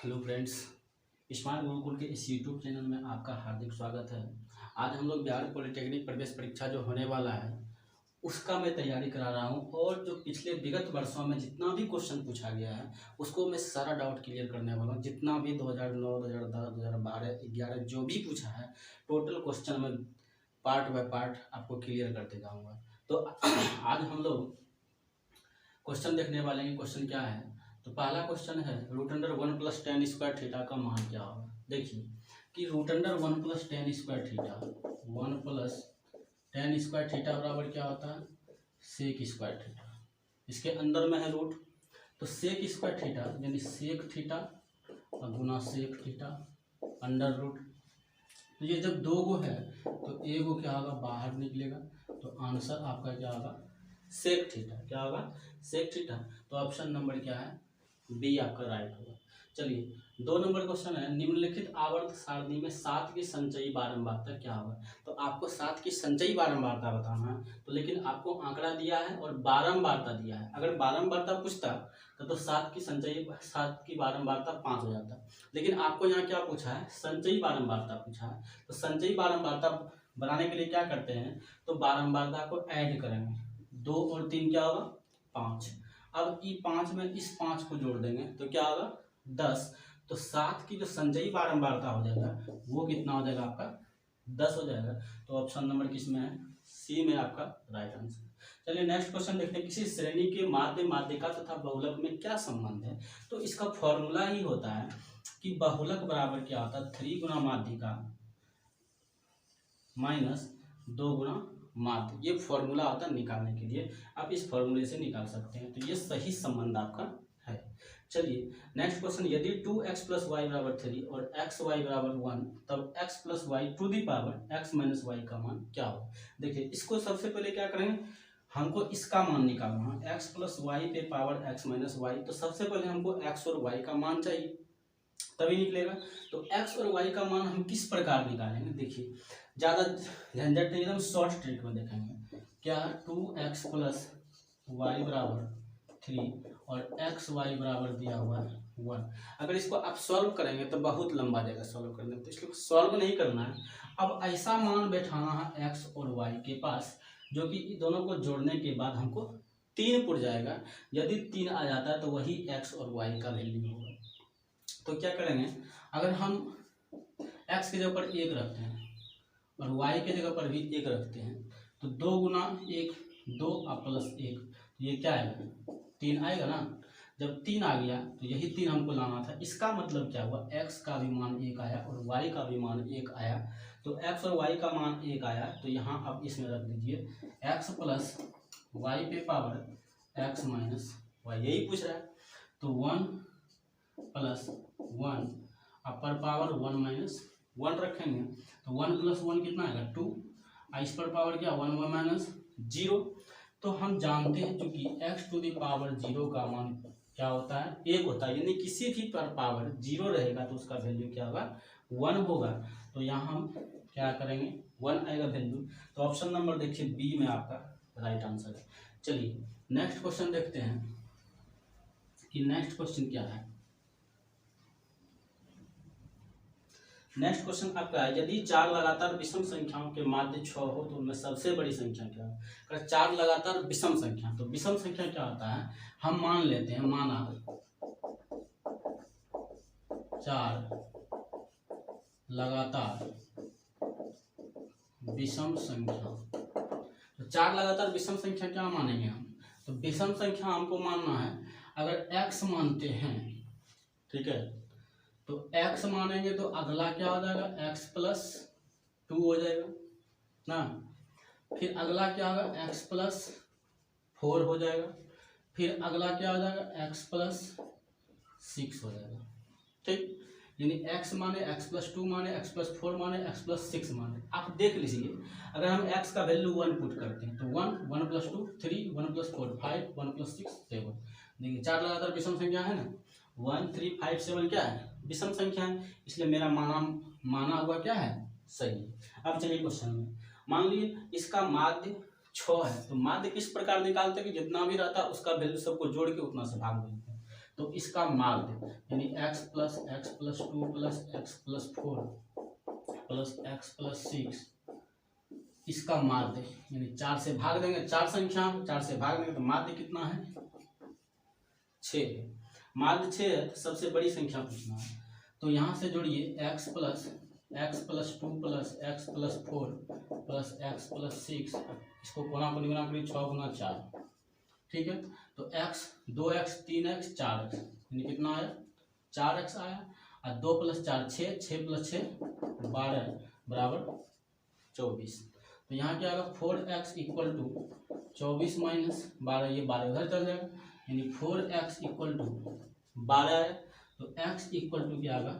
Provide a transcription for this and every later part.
Hello friends, smart Gurukul के इस YouTube channel में आपका हार्दिक स्वागत है। आज हम लोग बिहार पॉलिटेक्निक प्रवेश परीक्षा जो होने वाला है उसका मैं तैयारी करा रहा हूं और जो पिछले विगत वर्षों में जितना भी क्वेश्चन पूछा गया है उसको मैं सारा डाउट क्लियर करने वाला हूं। जितना भी 2009, 2010, 2012, 2011 जो भी पूछा है टोटल क्वेश्चन में पार्ट बाय पार्ट आपको क्लियर करते जाऊँगा। तो आज हम लोग क्वेश्चन देखने वाले हैं। क्वेश्चन क्या है? तो पहला क्वेश्चन है रूट अंडर 1+tan² थीटा का मान क्या होगा। देखिए कि root under 1+tan² theta 1+tan² theta बराबर क्या होता है? sec² theta. इसके अंदर में है रूट, तो sec² थीटा यानी सेक थीटा और गुना सेक थीटा अंडर रूट। तो ये जब दो गो है तो एक गो क्या होगा बाहर निकलेगा, तो आंसर आपका क्या होगा? Sec theta. क्या होगा? Sec theta. तो ऑप्शन नंबर क्या है? बी आपका राइट होगा। चलिए 2 नंबर क्वेश्चन है निम्नलिखित आवर्त सारणी में 7 की संचयी बारंबारता क्या होगा। तो आपको 7 की संचयी बारंबारता बताना है, तो लेकिन आपको आंकड़ा दिया है और बारंबारता दिया है। अगर बारंबारता पूछता तो 7 की संचयी 7 की बारंबारता 5 हो जाता, लेकिन आपको यहाँ क्या पूछा है? संचयी बारंबारता पूछा है। तो संचयी बारंबारता बनाने के लिए क्या करते हैं? तो बारंबारता को ऐड करेंगे, 2 और 3 क्या होगा? 5। अब ई 5 में इस 5 को जोड़ देंगे तो क्या होगा? 10। तो 7 की जो संचयी बारंबारता हो जाएगा वो कितना हो जाएगा आपका? 10 हो जाएगा। तो ऑप्शन नंबर किस में है? सी में आपका राइट आंसर। चलिए नेक्स्ट क्वेश्चन देखते हैं। किसी श्रेणी के माध्य माध्यिका तथा बहुलक में क्या संबंध है। तो इसका फॉर्मूला ही होता है कि बहुलक बराबर क्या होता है? 3 गुना माध्यिका माइनस 2 गुना माध्य। ये फॉर्मूला होता है निकालने के लिए, आप इस फॉर्मूले से निकाल सकते हैं। तो ये सही संबंध आपका है। चलिए नेक्स्ट क्वेश्चन, यदि 2x + y = 3 और xy = 1 तब x + y to the power x - y का मान क्या हो। देखिए इसको सबसे पहले क्या करेंगे, हमको इसका मान निकालना है। x + y पे पावर x - y, तो सबसे पहले हमको x और y का मान चाहिए तभी निकलेगा। तो x और y का मान हम किस प्रकार निकालेंगे? देखिए ज़्यादा झंझट नहीं, एकदम शॉर्ट ट्रिक में देखेंगे। क्या 2x + y = 3 और xy बराबर दिया हुआ है 1। अगर इसको आप सॉल्व करेंगे तो बहुत लंबा जाएगा सॉल्व करने में, तो इसलिए सॉल्व नहीं करना है। अब ऐसा मान बैठाना है x और y के पास जो कि दोनों को जोड़ने के बाद हमको 3 पुर जाएगा। यदि 3 आ जाता है तो वही x और y का वैल्यू होगा। तो क्या करेंगे, अगर हम x की जगह पर 1 रखते हैं और y के जगह पर भी 1 रखते हैं तो 2 गुना 1 2 और प्लस 1, तो ये क्या आएगा? 3 आएगा ना। जब 3 आ गया तो यही 3 हमको लाना था। इसका मतलब क्या हुआ? x का भी मान 1 आया और y का भी मान 1 आया। तो x और y का मान 1 आया तो यहाँ आप इसमें रख दीजिए x + y पे पावर x - y, यही पूछ रहा है। तो 1 + 1 अपर पावर 1 - 1 रखेंगे तो 1 + 1 कितना आएगा? 2। इस पर पावर क्या? 1 - 0। तो हम जानते हैं चूंकि x टू दी पावर 0 का मान क्या होता है? 1 होता है, यानी किसी भी पर पावर 0 रहेगा तो उसका वैल्यू क्या होगा? 1 होगा। तो यहाँ हम क्या करेंगे? 1 आएगा वैल्यू। तो ऑप्शन नंबर देखिए बी में आपका राइट आंसर है। चलिए नेक्स्ट क्वेश्चन देखते हैं कि नेक्स्ट क्वेश्चन क्या है। नेक्स्ट क्वेश्चन आपका है, यदि 4 लगातार विषम संख्याओं के माध्य 6 हो तो उनमें सबसे बड़ी संख्या क्या है। अगर 4 लगातार विषम संख्या, तो विषम संख्या क्या होता है? हम मान लेते हैं, माना 4 लगातार विषम संख्या। तो 4 लगातार विषम संख्या क्या मानेंगे हम? तो विषम संख्या हमको मानना है अगर x मानते हैं, ठीक है, तो x मानेंगे तो अगला क्या हो जाएगा? x + 2 हो जाएगा ना। फिर अगला क्या होगा? x + 4 हो जाएगा। फिर अगला क्या हो जाएगा? x + 6 हो जाएगा। ठीक, यानी x माने x + 2 माने x + 4 माने x + 6 माने। आप देख लीजिए अगर हम x का वैल्यू 1 पुट करते हैं तो 1 1 + 2 3 1 + 4 5 1 + 6 7। देखिए 4 लगातार विषम संख्या है ना, 1 3 5 7 क्या है? विषम संख्या है, इसलिए मेरा माना हुआ क्या है? सही। अब चलिए क्वेश्चन में, मान लीजिए इसका माध्य 6 है, तो माध्य किस प्रकार निकालते हैं कि जितना भी रहता है उसका वैल्यू सबको जोड़ के उतना से भाग देते हैं। तो इसका मार्ग यानी x plus 2 plus x plus 4 plus x plus 6, इसका माध्य यानी 4 से भाग देंगे, 4 संख्या 4 से भाग देंगे तो माध्य कितना है 6। माध्य 6 है तो सबसे बड़ी संख्या पूछना है। तो यहाँ से जोड़िए x plus 2 plus x plus 4 plus x plus 6, इसको कोना को गुना करिए 6 गुना 4, ठीक है। तो x 2x 3x 4x यानी कितना आया 4x आया, और 2 प्लस 4 6, 6 प्लस 6 12 बराबर 24। तो यहाँ क्या आएगा 4x इक्वल टू 24 माइनस 12, ये 12 उधर चल जाएगा यानी 4x इक्वल टू 12 है। तो x इक्वल टू क्या आएगा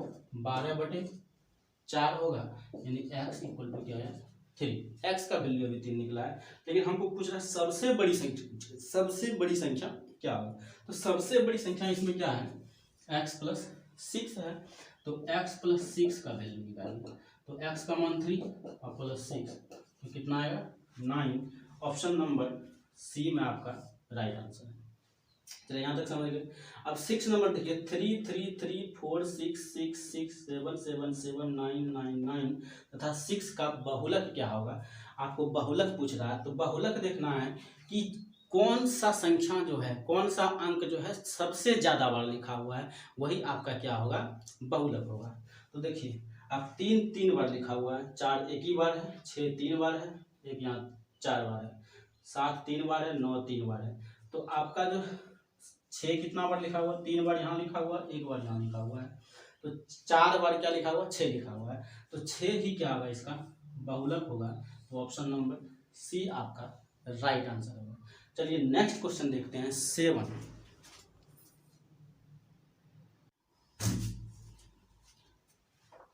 12/4 होगा, यानी x इक्वल टू क्या है 3। x का वैल्यू अभी 3 निकला है, लेकिन हमको पूछ रहा है सबसे बड़ी संख्या, सबसे बड़ी संख्या क्या होगा। तो सबसे बड़ी संख्या इसमें क्या है x प्लस 6 है, तो x प्लस 6 का वैल्यू निकालेंगे। तो x का मान 3 और प्लस 6 तो कितना आएगा 9। ऑप्शन नंबर सी में आपका राइट आंसर है। चलिए यहाँ तक समझ गए। अब 6 नंबर देखिए 3 3 3 4 6 6 6 7 7 7 9 9 9 तथा 6 का बहुलक क्या होगा। आपको बहुलक पूछ रहा है, तो बहुलक देखना है कि कौन सा संख्या जो है, कौन सा अंक जो है सबसे ज्यादा बार लिखा हुआ है, वही आपका क्या होगा बहुलक होगा। तो देखिए अब 3 3 बार लिखा हुआ है, 4 एक ही बार है, 6 3 बार है, एक यहाँ 4 बार है, 7 3 बार है, 9 3 बार है। तो आपका जो 6 कितना बार लिखा हुआ, 3 बार यहाँ लिखा हुआ, 1 बार यहाँ लिखा हुआ है, तो 4 बार क्या लिखा हुआ 6 लिखा हुआ है, तो 6 ही क्या होगा इसका बहुलक होगा। तो ऑप्शन नंबर सी आपका राइट आंसर होगा। चलिए नेक्स्ट क्वेश्चन देखते हैं 7।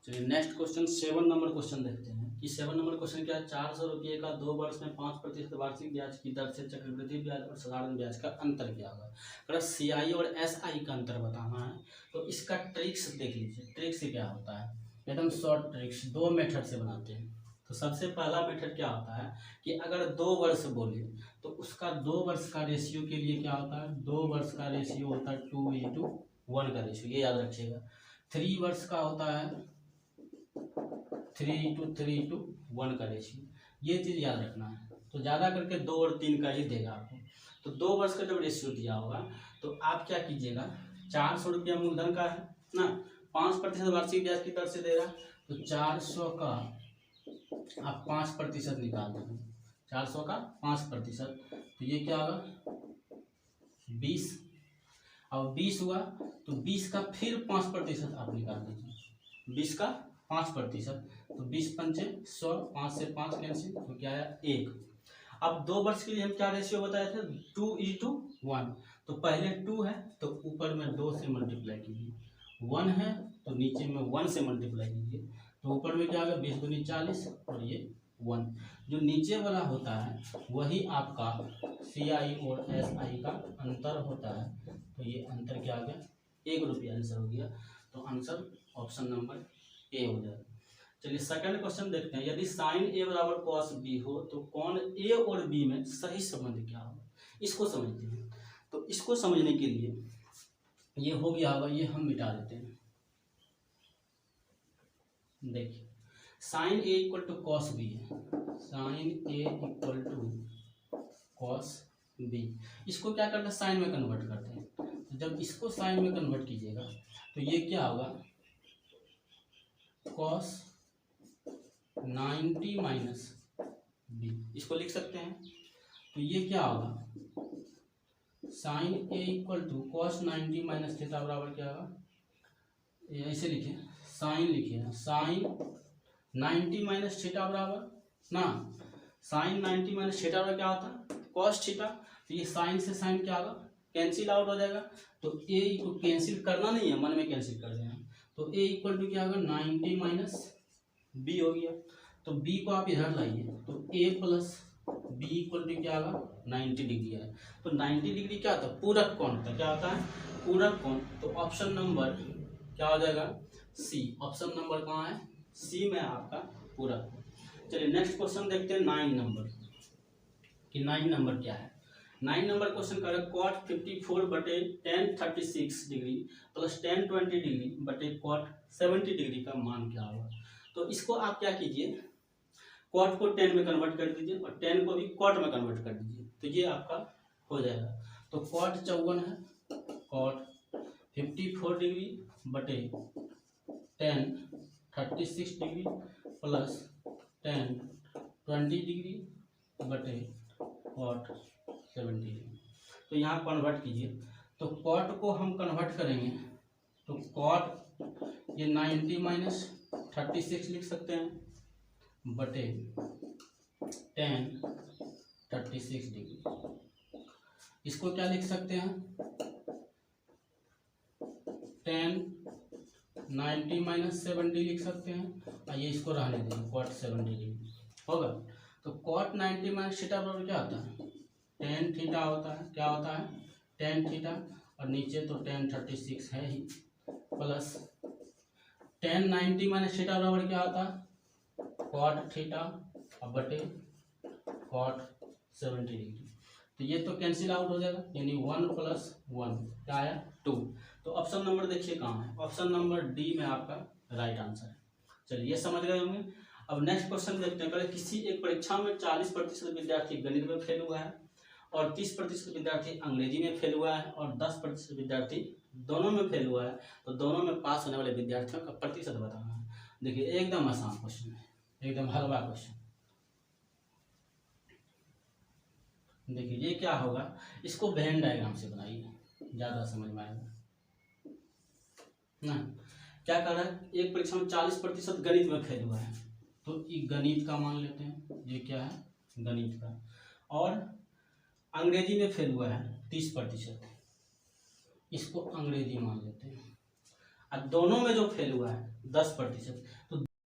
चलिए नेक्स्ट क्वेश्चन 7 नंबर क्वेश्चन देखते हैं कि 7 नंबर क्वेश्चन क्या है। 400 रुपये का 2 वर्ष में 5% वार्षिक ब्याज की दर से चक्रवृद्धि ब्याज और साधारण ब्याज का अंतर क्या होगा। अगर CI और SI का अंतर बताना है तो इसका ट्रिक्स देख लीजिए। ट्रिक्स क्या होता है, एकदम शॉर्ट ट्रिक्स, 2 मेथड से बनाते हैं। तो सबसे पहला मेथड क्या होता है कि अगर 2 वर्ष बोले तो उसका 2 वर्ष का रेशियो के लिए क्या होता है, 2 वर्ष का रेशियो होता है 2:1 का रेशियो, ये याद रखिएगा। 3 वर्ष का होता है 3:3:1 का रेशियो, ये चीज़ याद रखना है। तो ज़्यादा करके 2 और 3 का ही देगा आपको। तो 2 वर्ष का जब रेशियो दिया होगा तो आप क्या कीजिएगा, 400 रुपया मूलधन का है ना, 5% वार्षिक ब्याज की दर से देगा, तो 400 का आप 5% निकाल देंगे। 400 का 5%, तो ये क्या होगा 20, और 20 हुआ तो 20 का फिर 5% आप निकाल दीजिए, 20 का 5%, तो 20 पंचे 100, 5 से 5 कैंसिल, तो क्या है 1। अब 2 वर्ष के लिए हम क्या रेशियो बताए थे 2:1, तो पहले 2 है तो ऊपर में 2 से मल्टीप्लाई कीजिए, 1 है तो नीचे में 1 से मल्टीप्लाई कीजिए, तो ऊपर में क्या होगा 20 दूनी 40 और ये 1। जो नीचे वाला होता है वही आपका CI और SI का अंतर होता है, तो ये अंतर क्या आ गया 1 रुपया आंसर हो गया। तो आंसर ऑप्शन नंबर ए हो जाएगा। चलिए सेकंड क्वेश्चन देखते हैं। यदि sin A बराबर cos B हो तो कौन A और B में सही संबंध क्या होगा, इसको समझते हैं। तो इसको समझने के लिए ये हो गया होगा, ये हम मिटा देते हैं। देखिए sin A equal to cos B है, sin A equal to cos B, इसको क्या करते हैं साइन में कन्वर्ट करते हैं। तो जब इसको साइन में कन्वर्ट कीजिएगा तो ये क्या होगा cos 90 माइनस B, इसको लिख सकते हैं। तो ये क्या होगा sine A equal to cos 90 minus theta बराबर क्या होगा, ऐसे लिखे साइन लिखिए ना, साइन 90 माइनस थीटा बराबर ना, साइन 90 माइनस थीटा बराबर क्या होता है cos थीटा। तो ये साइन से साइन क्या होगा कैंसिल आउट हो जाएगा, तो A को कैंसिल करना नहीं है, मन में कैंसिल कर देना। तो A इक्वल टू क्या होगा 90 माइनस B हो गया। तो B को आप इधर लाइए, तो A plus B equal to क्या होगा 90 डिग्री है। तो 90 डिग्री क्या होता है पूरक कोण होता है, क्या होता है पूरक कोण। तो ऑप्शन नंबर क्या हो जाएगा सी, ऑप्शन नंबर कहाँ है सी में आपका पूरक। चलिए नेक्स्ट क्वेश्चन देखते हैं 9 नंबर कि 9 नंबर क्या है। 9 नंबर क्वेश्चन कर कॉट 54 बटे tan 36 degree plus tan 20 degree बटे कॉट 70 डिग्री का मान क्या होगा। तो इसको आप क्या कीजिए, कॉट को tan में कन्वर्ट कर दीजिए और tan को भी कॉट में कन्वर्ट कर दीजिए, तो ये आपका हो जाएगा। तो कॉट 54 है, कॉट 54 डिग्री बटे tan 36 degree plus tan 20 degree बटे कॉट 70 डिग्री। तो यहाँ कन्वर्ट कीजिए, तो कॉट को हम कन्वर्ट करेंगे तो कॉट ये 90 माइनस 36 लिख सकते हैं बटे tan 36 डिग्री। इसको क्या लिख सकते हैं, tan 90 माइनस 70 लिख सकते हैं और ये इसको रहने देंगे कॉट 70 डिग्री होगा। तो कॉट 90 माइनस थीटा बराबर क्या होता है, tan थीटा होता है, क्या होता है tan थीटा, और नीचे तो tan 36 है ही, प्लस tan 90 माइनस थीटा बराबर क्या होता है कॉट थीटा और बटे कॉट 70 डिग्री। तो ये तो कैंसिल आउट हो जाएगा, यानी 1 प्लस 1 क्या आया 2। तो ऑप्शन नंबर देखिए कहाँ है, ऑप्शन नंबर डी में आपका राइट आंसर है। चलिए ये समझ गए होंगे। अब नेक्स्ट क्वेश्चन देखते हैं। पहले किसी एक परीक्षा में 40% विद्यार्थी गणित में फेल हुआ है और 30% विद्यार्थी अंग्रेजी में फेल हुआ है और 10% विद्यार्थी दोनों में फेल हुआ है, तो दोनों में पास होने वाले विद्यार्थियों का प्रतिशत बताना है। देखिए एकदम आसान क्वेश्चन है, एकदम हलवा क्वेश्चन। देखिए ये क्या होगा, इसको वेन डायग्राम से बनाइए, ज़्यादा समझ में आएगा ना। क्या कर रहा है, एक परीक्षा में 40% गणित में फेल हुआ है, तो ये गणित का मान लेते हैं, ये क्या है गणित का, और अंग्रेजी में फेल हुआ है 30%, इसको अंग्रेजी मान लेते हैं, और दोनों में जो फेल हुआ है 10%, तो